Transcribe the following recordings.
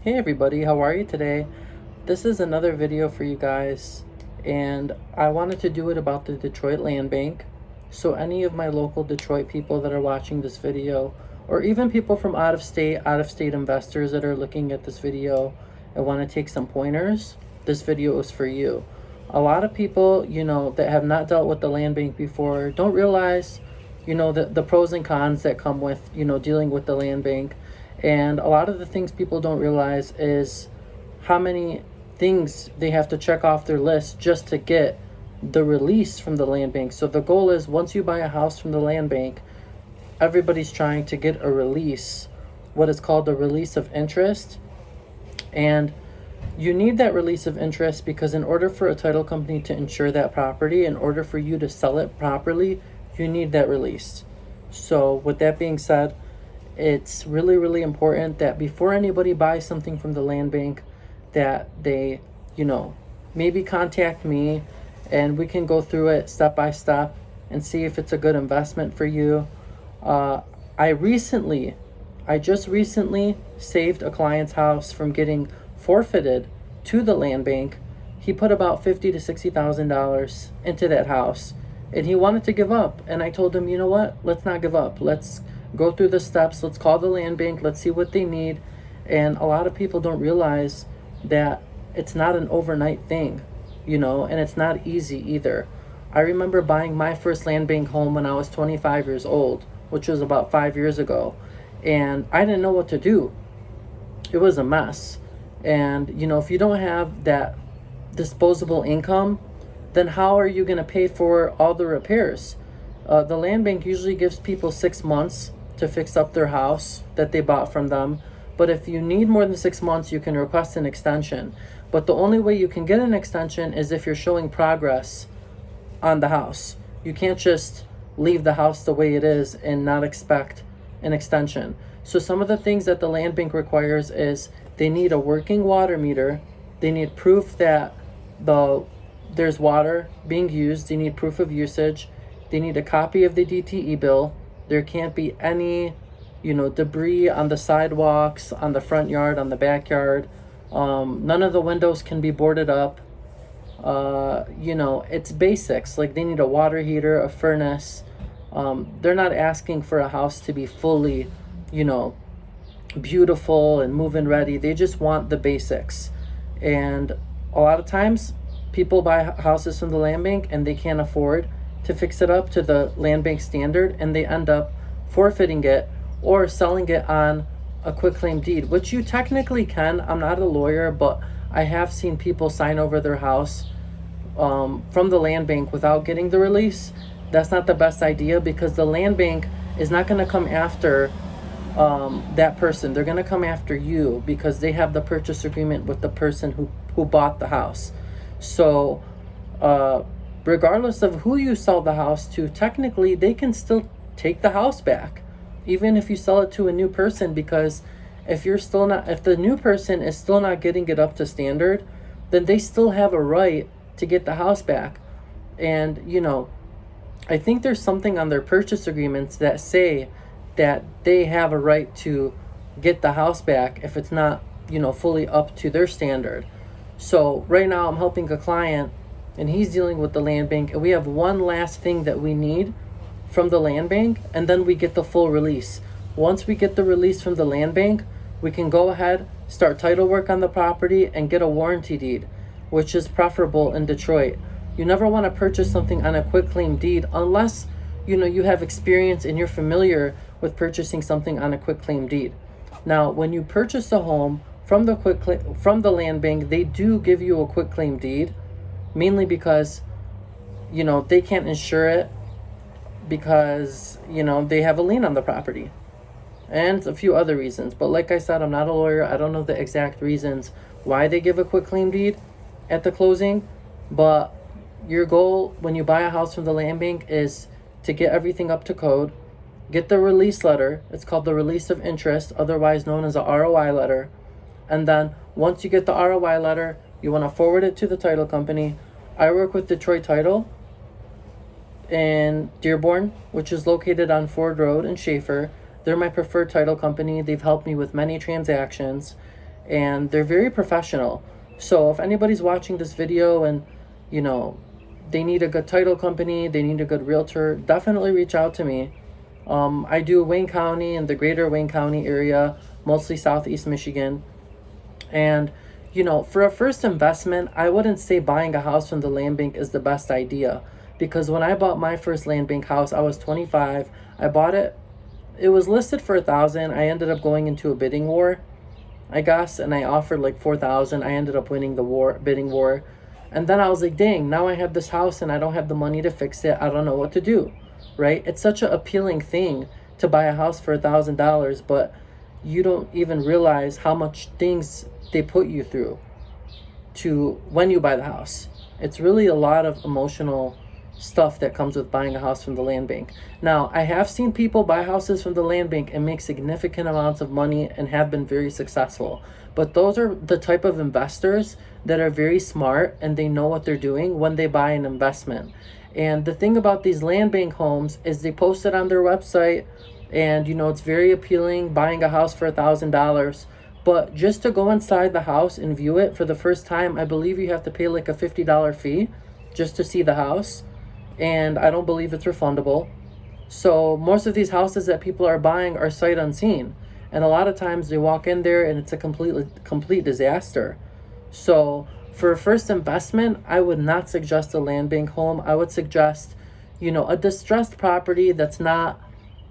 Hey everybody, how are you today? This is another video for you guys, and I wanted to do it about the Detroit Land Bank. So any of my local Detroit people that are watching this video, or even people from out of state investors that are looking at this video and want to take some pointers, this video is for you. A lot of people, that have not dealt with the land bank before don't realize, the pros and cons that come with, dealing with the land bank. And a lot of the things people don't realize is how many things they have to check off their list just to get the release from the land bank. So the goal is, once you buy a house from the land bank, everybody's trying to get a release, what is called a release of interest. And you need that release of interest because in order for a title company to insure that property, in order for you to sell it properly, you need that release. So with that being said, it's really, really important that before anybody buys something from the land bank, that they, maybe contact me and we can go through it step by step and see if it's a good investment for you. I just recently saved a client's house from getting forfeited to the land bank. He put about $50,000 to $60,000 into that house and he wanted to give up. And I told him, you know what? Let's not give up. Let's go through the steps. Let's call the land bank. Let's see what they need. And a lot of people don't realize that it's not an overnight thing, and it's not easy either. I remember buying my first land bank home when I was 25 years old, which was about 5 years ago. And I didn't know what to do. It was a mess. And, if you don't have that disposable income, then how are you going to pay for all the repairs? The land bank usually gives people 6 months to fix up their house that they bought from them. But if you need more than 6 months, you can request an extension. But the only way you can get an extension is if you're showing progress on the house. You can't just leave the house the way it is and not expect an extension. So some of the things that the land bank requires is they need a working water meter. They need proof that there's water being used. They need proof of usage. They need a copy of the DTE bill. There can't be any, debris on the sidewalks, on the front yard, on the backyard. None of the windows can be boarded up. It's basics. Like they need a water heater, a furnace. They're not asking for a house to be fully, beautiful and move-in ready. They just want the basics. And a lot of times people buy houses from the land bank and they can't afford to fix it up to the land bank standard, and they end up forfeiting it or selling it on a quitclaim deed, which you technically can. I'm not a lawyer, but I have seen people sign over their house from the land bank without getting the release. That's not the best idea because the land bank is not going to come after that person. They're going to come after you because they have the purchase agreement with the person who bought the house. So regardless of who you sell the house to, technically they can still take the house back, even if you sell it to a new person, because if the new person is still not getting it up to standard, then they still have a right to get the house back. And I think there's something on their purchase agreements that say that they have a right to get the house back if it's not fully up to their standard. So right now I'm helping a client and he's dealing with the land bank, and we have one last thing that we need from the land bank, and then we get the full release. Once we get the release from the land bank, we can go ahead, start title work on the property, and get a warranty deed, which is preferable in Detroit. You never want to purchase something on a quitclaim deed unless you have experience and you're familiar with purchasing something on a quitclaim deed. Now, when you purchase a home from the land bank, they do give you a quitclaim deed, mainly because they can't insure it because they have a lien on the property and a few other reasons. But like I said, I'm not a lawyer. I don't know the exact reasons why they give a quitclaim deed at the closing, but your goal when you buy a house from the land bank is to get everything up to code, get the release letter. It's called the release of interest, otherwise known as a ROI letter. And then once you get the ROI letter, you want to forward it to the title company. I work with Detroit Title in Dearborn, which is located on Ford Road in Schaefer. They're my preferred title company. They've helped me with many transactions. and they're very professional. So if anybody's watching this video and, you know, they need a good title company, they need a good realtor, definitely reach out to me. I do Wayne County and the greater Wayne County area, mostly Southeast Michigan. And, you know, for a first investment, I wouldn't say buying a house from the land bank is the best idea. Because when I bought my first land bank house, I was 25. I bought it. It was listed for $1,000. I ended up going into a bidding war, I guess, and I offered like $4,000. I ended up winning the bidding war. And then I was like, dang, now I have this house and I don't have the money to fix it. I don't know what to do, right? It's such an appealing thing to buy a house for $1,000, but you don't even realize how much things they put you through to when you buy the house. It's really a lot of emotional stuff that comes with buying a house from the land bank. Now, I have seen people buy houses from the land bank and make significant amounts of money and have been very successful. But those are the type of investors that are very smart and they know what they're doing when they buy an investment. And the thing about these land bank homes is they post it on their website and, you know, it's very appealing, buying a house for $1,000. But just to go inside the house and view it for the first time, I believe you have to pay like a $50 fee just to see the house. And I don't believe it's refundable. So most of these houses that people are buying are sight unseen. And a lot of times they walk in there and it's a complete disaster. So for a first investment, I would not suggest a land bank home. I would suggest, you know, a distressed property that's not,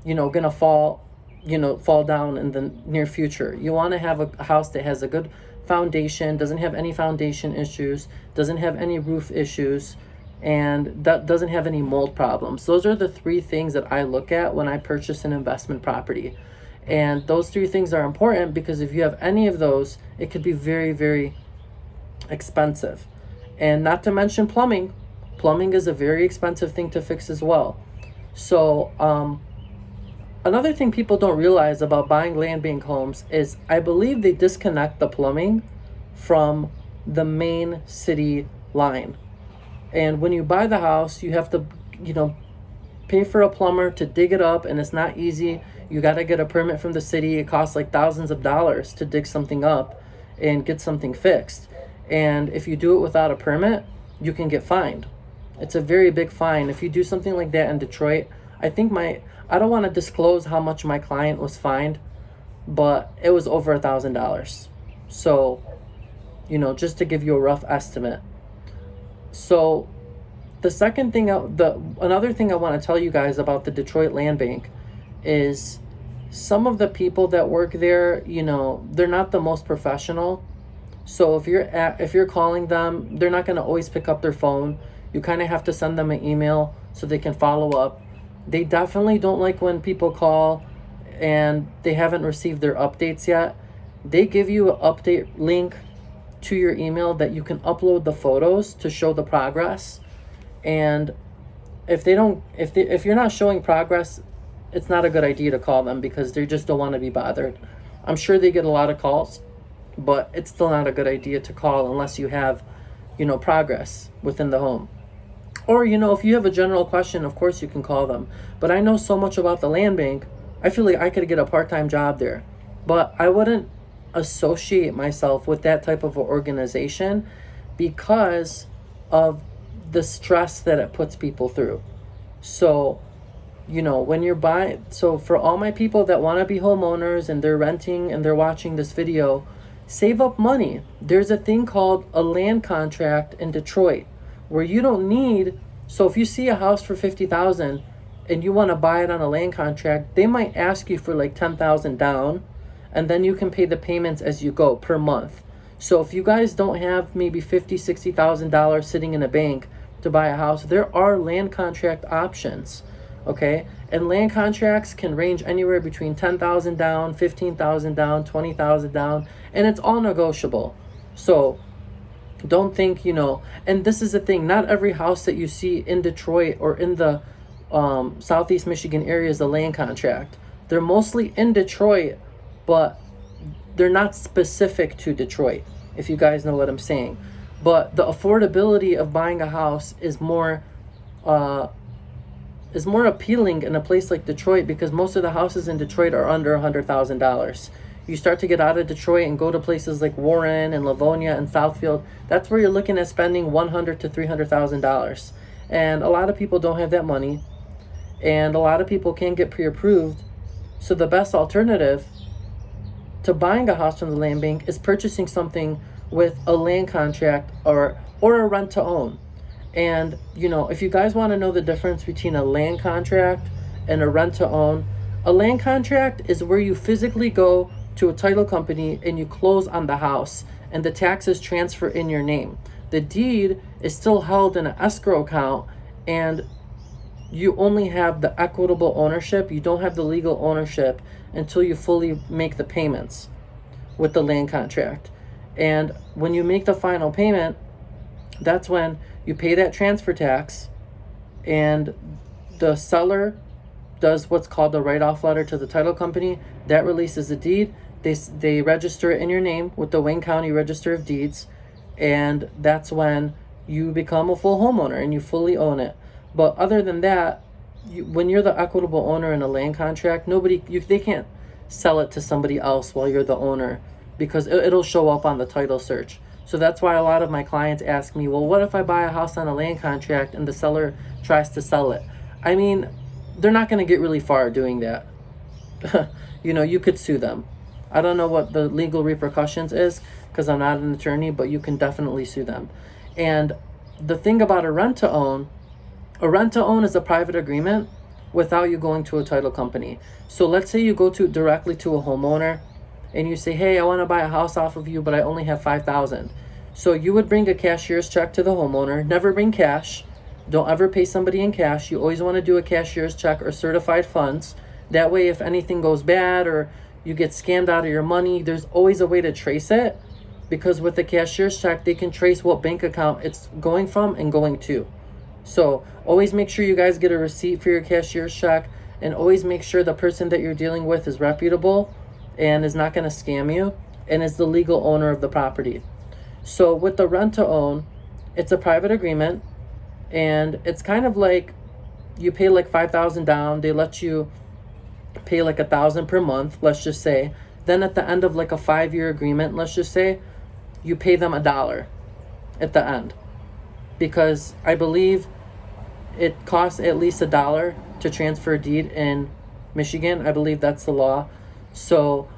you know, gonna fall down in the near future. You want to have a house that has a good foundation, doesn't have any foundation issues, doesn't have any roof issues, and that doesn't have any mold problems. Those are the three things that I look at when I purchase an investment property. And those three things are important because if you have any of those, it could be very, very expensive. And not to mention plumbing. Plumbing is a very expensive thing to fix as well. So, another thing people don't realize about buying land bank homes is I believe they disconnect the plumbing from the main city line. And when you buy the house, you have to, you know, pay for a plumber to dig it up, and it's not easy. You got to get a permit from the city. It costs like thousands of dollars to dig something up and get something fixed. And if you do it without a permit, you can get fined. It's a very big fine. If you do something like that in Detroit, I don't want to disclose how much my client was fined, but it was over $1,000. So, you know, just to give you a rough estimate. So another thing I want to tell you guys about the Detroit Land Bank is some of the people that work there, you know, they're not the most professional. So if you're calling them, they're not going to always pick up their phone. You kind of have to send them an email so they can follow up. They definitely don't like when people call and they haven't received their updates yet. They give you an update link to your email that you can upload the photos to show the progress. And if you're not showing progress, it's not a good idea to call them because they just don't want to be bothered. I'm sure they get a lot of calls, but it's still not a good idea to call unless you have, you know, progress within the home. Or, you know, if you have a general question, of course you can call them. But I know so much about the land bank, I feel like I could get a part-time job there. But I wouldn't associate myself with that type of organization because of the stress that it puts people through. So, you know, when you're buying, so for all my people that want to be homeowners and they're renting and they're watching this video, save up money. There's a thing called a land contract in Detroit where you don't need, so if you see a house for $50,000 and you want to buy it on a land contract, they might ask you for like $10,000 down, and then you can pay the payments as you go per month. So if you guys don't have maybe $50,000, $60,000 sitting in a bank to buy a house, there are land contract options, okay? And land contracts can range anywhere between $10,000 down, $15,000 down, $20,000 down, and it's all negotiable. So don't think, you know, and this is the thing, not every house that you see in Detroit or in the Southeast Michigan area is a land contract. They're mostly in Detroit, but they're not specific to Detroit, if you guys know what I'm saying. But the affordability of buying a house is more appealing in a place like Detroit because most of the houses in Detroit are under $100,000. you start to get out of Detroit and go to places like Warren and Livonia and Southfield, that's where you're looking at spending $100,000 to $300,000. And a lot of people don't have that money, and a lot of people can't get pre-approved. So the best alternative to buying a house from the land bank is purchasing something with a land contract or a rent to own. And you know, if you guys want to know the difference between a land contract and a rent to own, a land contract is where you physically go to a title company and you close on the house and the taxes transfer in your name. The deed is still held in an escrow account, and you only have the equitable ownership. You don't have the legal ownership until you fully make the payments with the land contract. And when you make the final payment, that's when you pay that transfer tax, and the seller does what's called the write-off letter to the title company. That releases the deed. They register it in your name with the Wayne County Register of Deeds, and that's when you become a full homeowner and you fully own it. But other than that, when you're the equitable owner in a land contract, they can't sell it to somebody else while you're the owner, because it'll show up on the title search. So that's why a lot of my clients ask me, well, what if I buy a house on a land contract and the seller tries to sell it? I mean, they're not going to get really far doing that. You know, you could sue them. I don't know what the legal repercussions is because I'm not an attorney, but you can definitely sue them. And the thing about a rent to own is a private agreement without you going to a title company. So let's say you go directly to a homeowner and you say, hey, I want to buy a house off of you, but I only have $5,000. So you would bring a cashier's check to the homeowner. Never bring cash. Don't ever pay somebody in cash. You always want to do a cashier's check or certified funds. That way, if anything goes bad or you get scammed out of your money, there's always a way to trace it, because with the cashier's check, they can trace what bank account it's going from and going to. So always make sure you guys get a receipt for your cashier's check, and always make sure the person that you're dealing with is reputable and is not going to scam you and is the legal owner of the property. So with the rent to own, it's a private agreement, and it's kind of like you pay like $5,000 down. They let you pay like $1,000 per month, let's just say. Then at the end of like a 5-year agreement, let's just say, you pay them $1 at the end, because I believe it costs at least $1 to transfer a deed in Michigan. I believe that's the law. So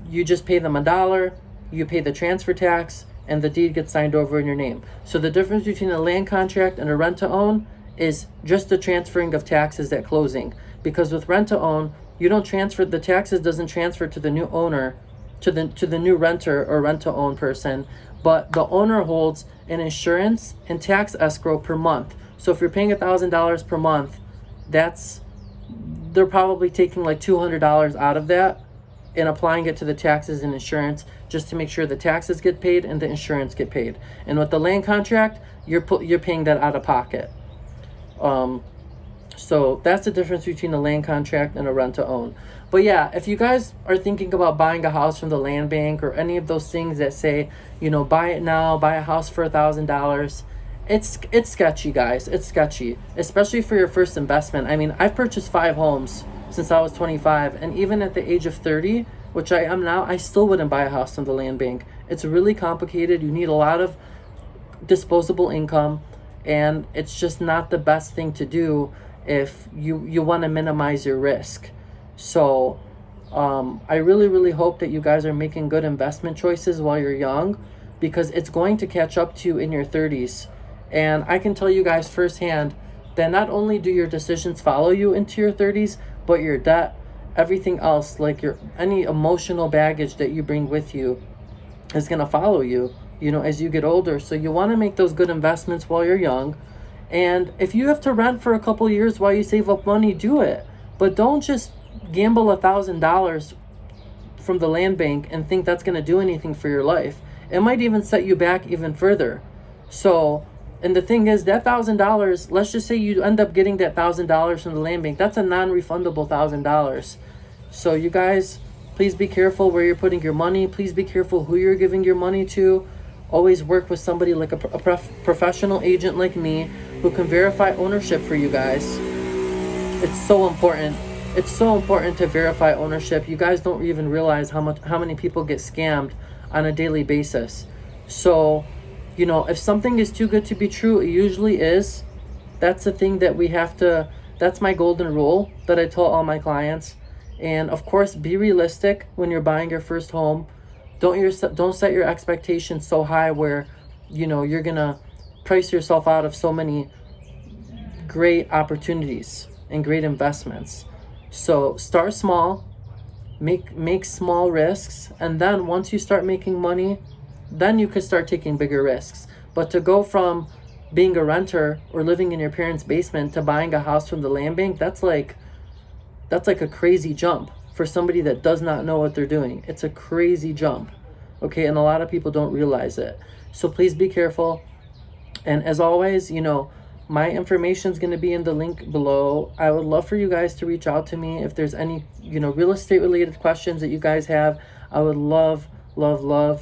you just pay them $1, you pay the transfer tax, and the deed gets signed over in your name. So the difference between a land contract and a rent to own is just the transferring of taxes at closing. Because with rent to own, you don't transfer, the taxes doesn't transfer to the new owner, to the new renter or rent to own person, but the owner holds an insurance and tax escrow per month. So if you're paying $1,000 per month, they're probably taking like $200 out of that and applying it to the taxes and insurance, just to make sure the taxes get paid and the insurance get paid. And with the land contract, you're paying that out of pocket. So that's the difference between a land contract and a rent to own. But yeah, if you guys are thinking about buying a house from the land bank or any of those things that say, you know, buy it now, buy a house for $1,000, it's sketchy, guys. It's sketchy, especially for your first investment. I mean, I've purchased 5 homes since I was 25, and even at the age of 30, which I am now, I still wouldn't buy a house from the land bank. It's really complicated. You need a lot of disposable income, and it's just not the best thing to do if you want to minimize your risk. So I really hope that you guys are making good investment choices while you're young, because it's going to catch up to you in your 30s. And I can tell you guys firsthand that not only do your decisions follow you into your 30s, but your debt, everything else, like any emotional baggage that you bring with you is going to follow you, you know, as you get older. So you want to make those good investments while you're young. And if you have to rent for a couple years while you save up money, do it. But don't just gamble $1,000 from the land bank and think that's going to do anything for your life. It might even set you back even further. So, and the thing is, that $1,000, let's just say you end up getting that $1,000 from the land bank, that's a non-refundable $1,000. So you guys, please be careful where you're putting your money. Please be careful who you're giving your money to. Always work with somebody like a professional agent like me who can verify ownership for you guys. It's so important. it's so important to verify ownership. You guys don't even realize how many people get scammed on a daily basis. So, you know, if something is too good to be true, it usually is. That's the thing that we have to, that's my golden rule that I tell all my clients. And of course, be realistic when you're buying your first home. Don't set your expectations so high where, you know, you're gonna price yourself out of so many great opportunities and great investments. So start small, make small risks, and then once you start making money, then you can start taking bigger risks. But to go from being a renter or living in your parents' basement to buying a house from the land bank, that's like a crazy jump for somebody that does not know what they're doing. It's a crazy jump, okay? And a lot of people don't realize it. So please be careful. And as always, you know, my information is going to be in the link below. I would love for you guys to reach out to me if there's any, you know, real estate related questions that you guys have. I would love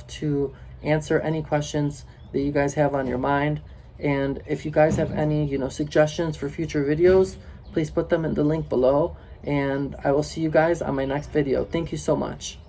to answer any questions that you guys have on your mind. And if you guys have any, you know, suggestions for future videos, please put them in the link below. And I will see you guys on my next video. Thank you so much.